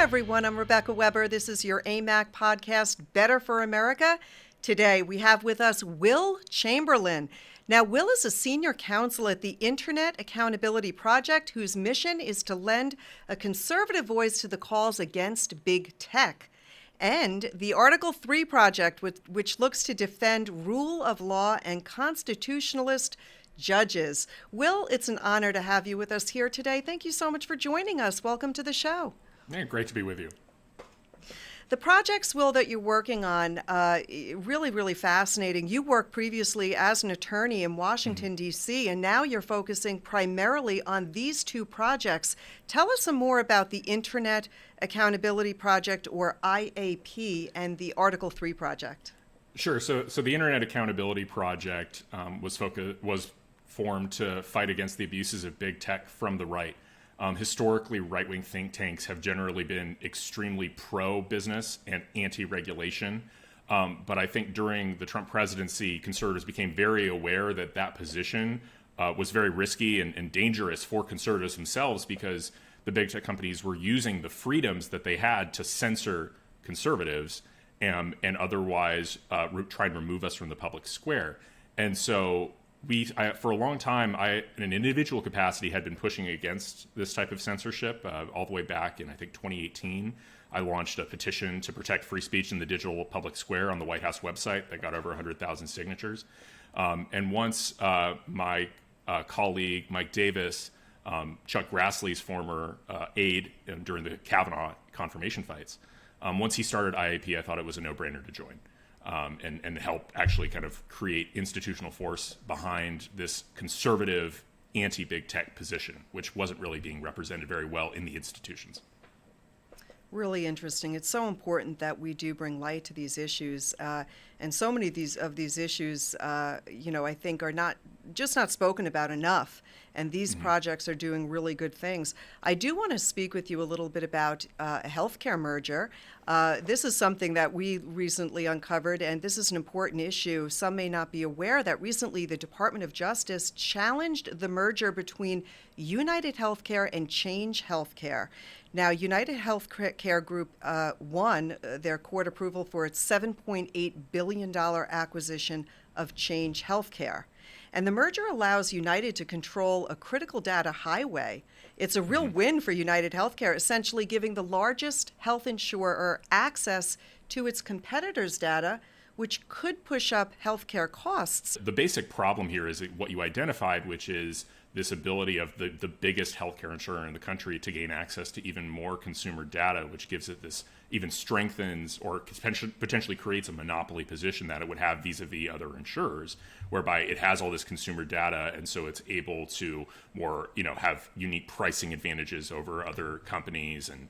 everyone. I'm Rebecca Weber. This is your AMAC podcast, Better for America. Today, we have with us Will Chamberlain. Now, Will is a senior counsel at the Internet Accountability Project, whose mission is to lend a conservative voice to the calls against big tech. And the Article 3 Project, which looks to defend rule of law and constitutionalist judges. Will, it's an honor to have you with us here today. Thank you so much for joining us. Welcome to the show. Yeah, great to be with you. The projects, Will, that you're working on, really fascinating. You worked previously as an attorney in Washington, D.C., and now you're focusing primarily on these two projects. Tell us some more about the Internet Accountability Project, or IAP, and the Article 3 Project. Sure. So the Internet Accountability Project was formed to fight against the abuses of big tech from the right. Historically, right-wing think tanks have generally been extremely pro-business and anti-regulation. But I think during the Trump presidency, conservatives became very aware that that position was very risky and dangerous for conservatives themselves, because the big tech companies were using the freedoms that they had to censor conservatives and otherwise try and remove us from the public square. And so for a long time, in an individual capacity, had been pushing against this type of censorship all the way back in, I think, 2018. I launched a petition to protect free speech in the digital public square on the White House website that got over 100,000 signatures. And once my colleague, Mike Davis, Chuck Grassley's former aide during the Kavanaugh confirmation fights, once he started IAP, I thought it was a no-brainer to join. And help actually kind of create institutional force behind this conservative anti-big tech position, which wasn't really being represented very well in the institutions. Really interesting. It's so important that we do bring light to these issues, and so many of these issues, I think are not spoken about enough. And these projects are doing really good things. I do want to speak with you a little bit about a healthcare merger. This is something that we recently uncovered, and this is an important issue. Some may not be aware that recently the Department of Justice challenged the merger between United Healthcare and Change Healthcare. Now, United Healthcare Group won their court approval for its $7.8 billion acquisition of Change Healthcare. And the merger allows United to control a critical data highway. It's a real win for United Healthcare, essentially giving the largest health insurer access to its competitors' data, which could push up healthcare costs. The basic problem here is what you identified, which is this ability of the biggest healthcare insurer in the country to gain access to even more consumer data, which gives it this, even strengthens or potentially creates a monopoly position that it would have vis-a-vis other insurers, whereby it has all this consumer data, and so it's able to more, have unique pricing advantages over other companies and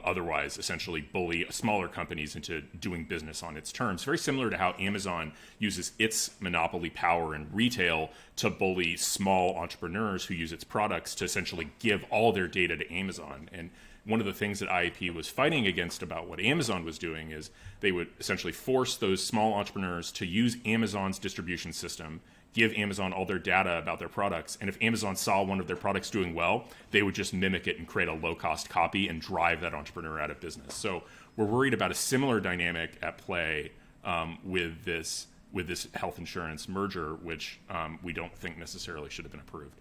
otherwise essentially bully smaller companies into doing business on its terms. Very similar to how Amazon uses its monopoly power in retail to bully small entrepreneurs who use its products to essentially give all their data to Amazon. And one of the things that IAP was fighting against about what Amazon was doing is they would essentially force those small entrepreneurs to use Amazon's distribution system, give Amazon all their data about their products, and if Amazon saw one of their products doing well, they would just mimic it and create a low-cost copy and drive that entrepreneur out of business. So we're worried about a similar dynamic at play with this health insurance merger, which we don't think necessarily should have been approved.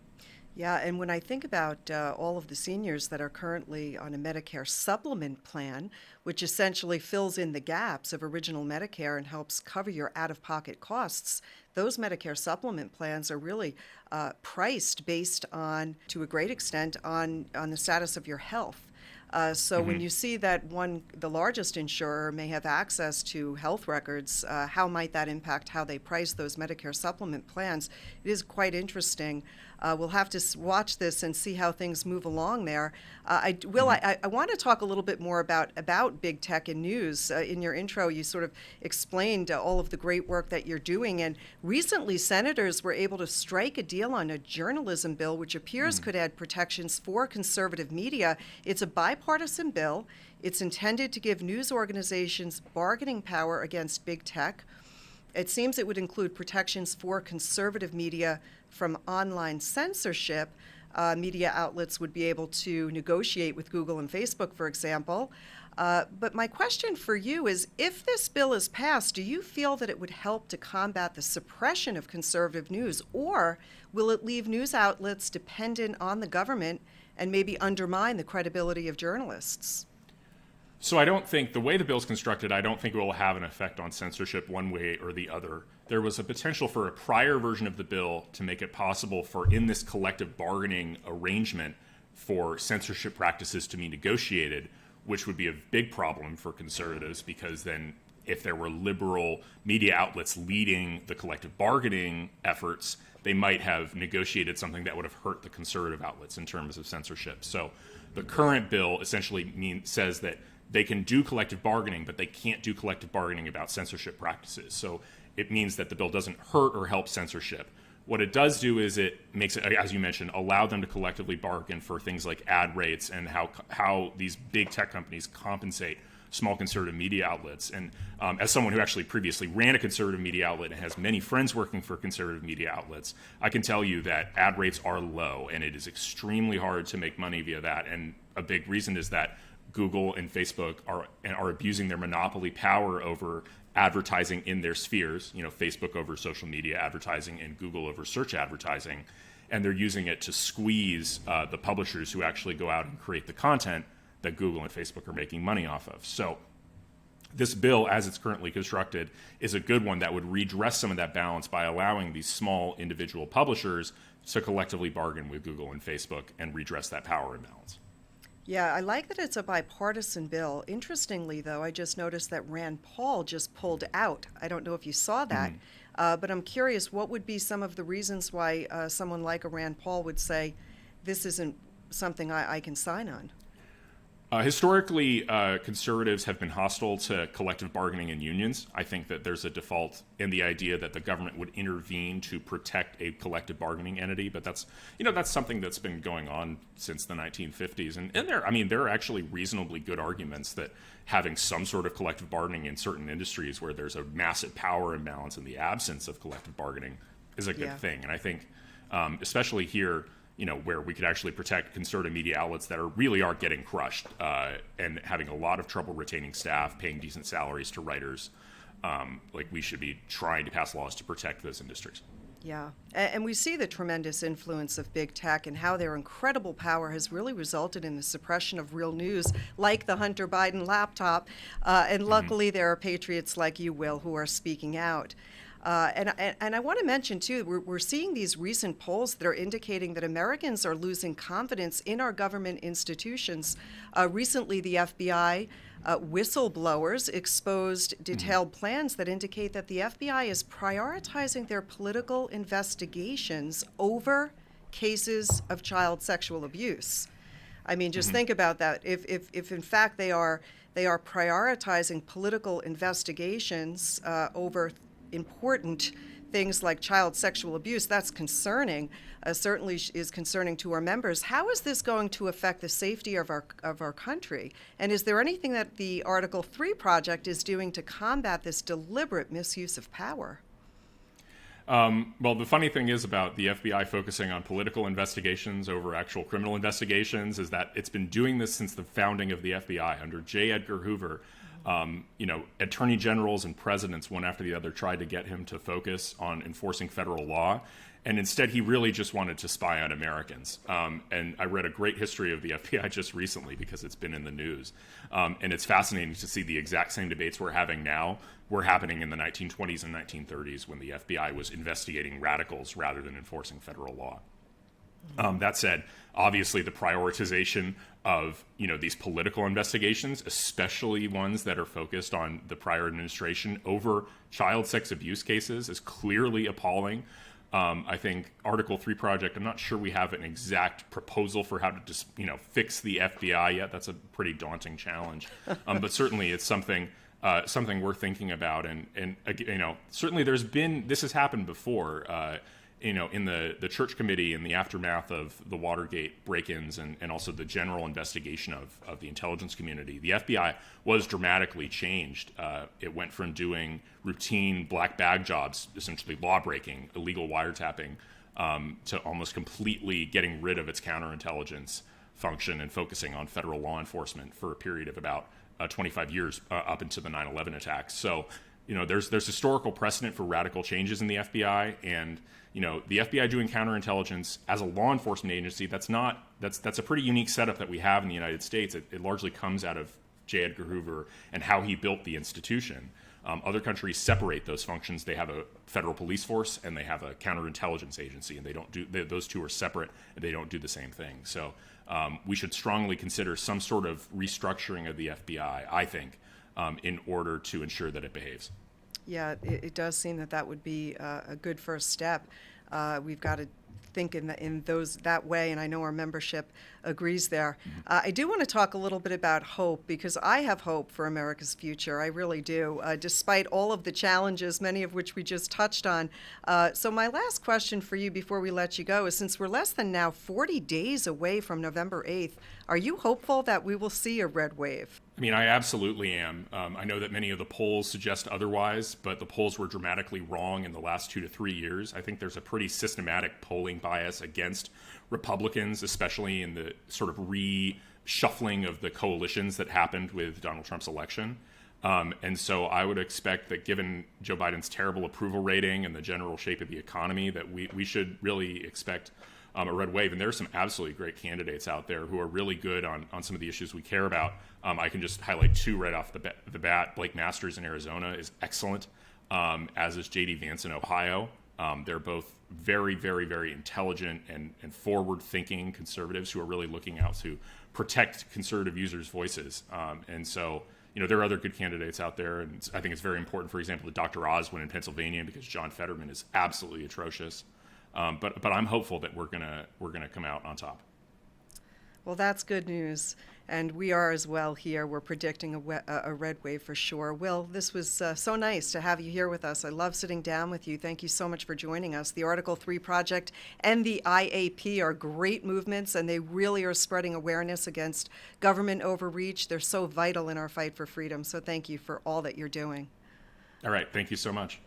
Yeah, and when I think about all of the seniors that are currently on a Medicare supplement plan, which essentially fills in the gaps of original Medicare and helps cover your out-of-pocket costs, those Medicare supplement plans are really priced based on, to a great extent, on the status of your health. So when you see that the largest insurer may have access to health records, how might that impact how they price those Medicare supplement plans? It is quite interesting. We'll have to watch this and see how things move along there. I want to talk a little bit more about big tech and news. In your intro, you sort of explained all of the great work that you're doing. And recently, senators were able to strike a deal on a journalism bill, which appears could add protections for conservative media. It's a bipartisan bill. It's intended to give news organizations bargaining power against big tech. It seems it would include protections for conservative media from online censorship. media outlets would be able to negotiate with Google and Facebook, for example. But my question for you is, if this bill is passed, do you feel that it would help to combat the suppression of conservative news, or will it leave news outlets dependent on the government and maybe undermine the credibility of journalists? So I don't think, the way the bill's constructed, I don't think it will have an effect on censorship one way or the other. There was a potential for a prior version of the bill to make it possible for, in this collective bargaining arrangement, for censorship practices to be negotiated, which would be a big problem for conservatives, because then if there were liberal media outlets leading the collective bargaining efforts, they might have negotiated something that would have hurt the conservative outlets in terms of censorship. So the current bill essentially says that they can do collective bargaining, but they can't do collective bargaining about censorship practices. So it means that the bill doesn't hurt or help censorship. What it does do is it makes it, as you mentioned, allow them to collectively bargain for things like ad rates and how these big tech companies compensate small conservative media outlets. And as someone who actually previously ran a conservative media outlet and has many friends working for conservative media outlets, I can tell you that ad rates are low, and it is extremely hard to make money via that. And a big reason is that Google and Facebook are abusing their monopoly power over advertising in their spheres, Facebook over social media advertising and Google over search advertising, and they're using it to squeeze the publishers who actually go out and create the content that Google and Facebook are making money off of. So this bill, as it's currently constructed, is a good one that would redress some of that balance by allowing these small individual publishers to collectively bargain with Google and Facebook and redress that power imbalance. Yeah, I like that it's a bipartisan bill. Interestingly, though, I just noticed that Rand Paul just pulled out. I don't know if you saw that, but I'm curious, what would be some of the reasons why someone like a Rand Paul would say, this isn't something I can sign on? Historically, conservatives have been hostile to collective bargaining and unions. I think that there's a default in the idea that the government would intervene to protect a collective bargaining entity, but that's something that's been going on since the 1950s. And there are actually reasonably good arguments that having some sort of collective bargaining in certain industries where there's a massive power imbalance in the absence of collective bargaining is a good thing. And I think, especially here, where we could actually protect conservative media outlets that really are getting crushed and having a lot of trouble retaining staff, paying decent salaries to writers. We should be trying to pass laws to protect those industries. Yeah, and we see the tremendous influence of big tech and how their incredible power has really resulted in the suppression of real news, like the Hunter Biden laptop. And luckily, there are patriots like you, Will, who are speaking out. And I want to mention, too, we're seeing these recent polls that are indicating that Americans are losing confidence in our government institutions. Recently, the FBI whistleblowers exposed detailed plans that indicate that the FBI is prioritizing their political investigations over cases of child sexual abuse. I mean, just think about that. If in fact they are prioritizing political investigations over important things like child sexual abuse, that's concerning, certainly is concerning to our members. How is this going to affect the safety of our country? And is there anything that the Article 3 project is doing to combat this deliberate misuse of power? Well, the funny thing is about the FBI focusing on political investigations over actual criminal investigations is that it's been doing this since the founding of the FBI under J. Edgar Hoover. Attorney generals and presidents, one after the other, tried to get him to focus on enforcing federal law. And instead, he really just wanted to spy on Americans. And I read a great history of the FBI just recently because it's been in the news. And it's fascinating to see the exact same debates we're having now were happening in the 1920s and 1930s when the FBI was investigating radicals rather than enforcing federal law. That said, obviously the prioritization of these political investigations, especially ones that are focused on the prior administration over child sex abuse cases, is clearly appalling. I think Article 3 project, I'm not sure we have an exact proposal for how to just fix the FBI yet. That's a pretty daunting challenge, but certainly it's something we're thinking about. And certainly this has happened before. In the church committee in the aftermath of the Watergate break-ins and also the general investigation of the intelligence community, the FBI was dramatically changed. It went from doing routine black bag jobs, essentially law-breaking, illegal wiretapping, to almost completely getting rid of its counterintelligence function and focusing on federal law enforcement for a period of about 25 years up into the 9/11 attacks. So, there's historical precedent for radical changes in the FBI, and the FBI doing counterintelligence as a law enforcement agency, that's a pretty unique setup that we have in the United States. It largely comes out of J. Edgar Hoover and how he built the institution. Other countries separate those functions. They have a federal police force and they have a counterintelligence agency, and those two are separate, and they don't do the same thing. So we should strongly consider some sort of restructuring of the FBI, I think, in order to ensure that it behaves. Yeah, it does seem that would be a good first step. We've got to think in that way, and I know our membership agrees there. I do want to talk a little bit about hope, because I have hope for America's future. I really do, despite all of the challenges, many of which we just touched on. So my last question for you before we let you go is, since we're less than now 40 days away from November 8th, are you hopeful that we will see a red wave? I mean, I absolutely am. I know that many of the polls suggest otherwise, but the polls were dramatically wrong in the last 2 to 3 years. I think there's a pretty systematic polling bias against Republicans, especially in the sort of reshuffling of the coalitions that happened with Donald Trump's election. And so I would expect that, given Joe Biden's terrible approval rating and the general shape of the economy, that we should really expect a red wave. And there are some absolutely great candidates out there who are really good on some of the issues we care about. I can just highlight two right off the bat. Blake Masters in Arizona is excellent, as is J.D. Vance in Ohio. They're both very, very, very intelligent and forward-thinking conservatives who are really looking out to protect conservative users' voices. And so, there are other good candidates out there, and I think it's very important, for example, that Dr. Oz win in Pennsylvania, because John Fetterman is absolutely atrocious. But I'm hopeful that we're gonna come out on top. Well, that's good news, and we are as well here. We're predicting a red wave for sure. Will, this was so nice to have you here with us. I love sitting down with you. Thank you so much for joining us. The Article 3 Project and the IAP are great movements, and they really are spreading awareness against government overreach. They're so vital in our fight for freedom, so thank you for all that you're doing. All right, thank you so much.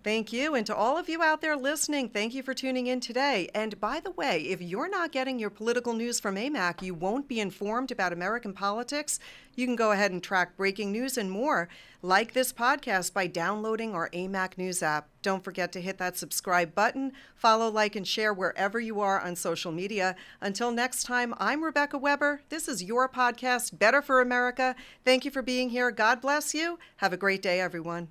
Thank you. And to all of you out there listening, thank you for tuning in today. And by the way, if you're not getting your political news from AMAC, you won't be informed about American politics. You can go ahead and track breaking news and more, like this podcast, by downloading our AMAC News app. Don't forget to hit that subscribe button, follow, like, and share wherever you are on social media. Until next time, I'm Rebecca Weber. This is your podcast, Better for America. Thank you for being here. God bless you. Have a great day, everyone.